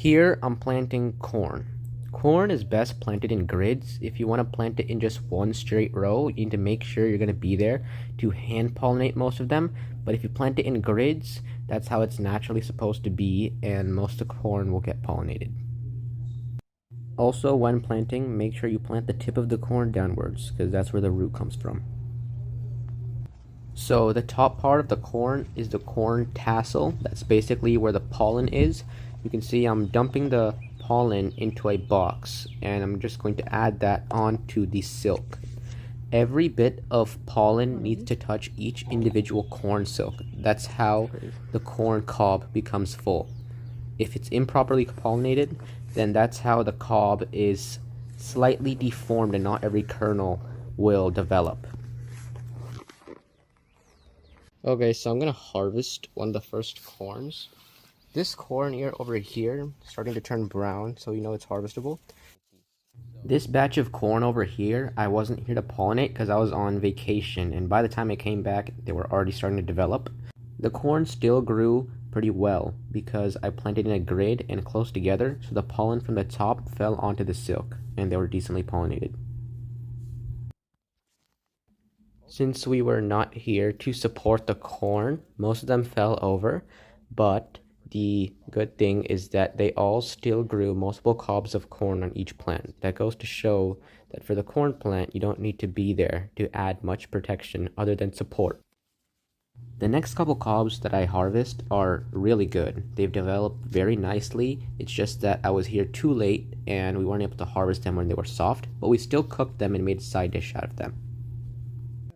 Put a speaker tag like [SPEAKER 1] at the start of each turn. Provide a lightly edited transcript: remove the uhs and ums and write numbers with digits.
[SPEAKER 1] Here I'm planting corn. Corn is best planted in grids. If you want to plant it in just one straight row, you need to make sure you're going to be there to hand pollinate most of them. But if you plant it in grids, that's how it's naturally supposed to be, and most of the corn will get pollinated. Also, when planting, make sure you plant the tip of the corn downwards, because that's where the root comes from. So the top part of the corn is the corn tassel. That's basically where the pollen is. You can see I'm dumping the pollen into a box, and I'm just going to add that onto the silk. Every bit of pollen needs to touch each individual corn silk. That's how the corn cob becomes full. If it's improperly pollinated, then that's how the cob is slightly deformed and not every kernel will develop. Okay, so I'm gonna harvest one of the first corns. This corn ear over here starting to turn brown, so you know it's harvestable. This batch of corn over here, I wasn't here to pollinate because I was on vacation, and by the time I came back, they were already starting to develop. The corn still grew pretty well because I planted in a grid and close together, so the pollen from the top fell onto the silk, and they were decently pollinated. Since we were not here to support the corn, most of them fell over, but the good thing is that they all still grew multiple cobs of corn on each plant. That goes to show that for the corn plant, you don't need to be there to add much protection other than support. The next couple cobs that I harvest are really good. They've developed very nicely. It's just that I was here too late and we weren't able to harvest them when they were soft, but we still cooked them and made a side dish out of them.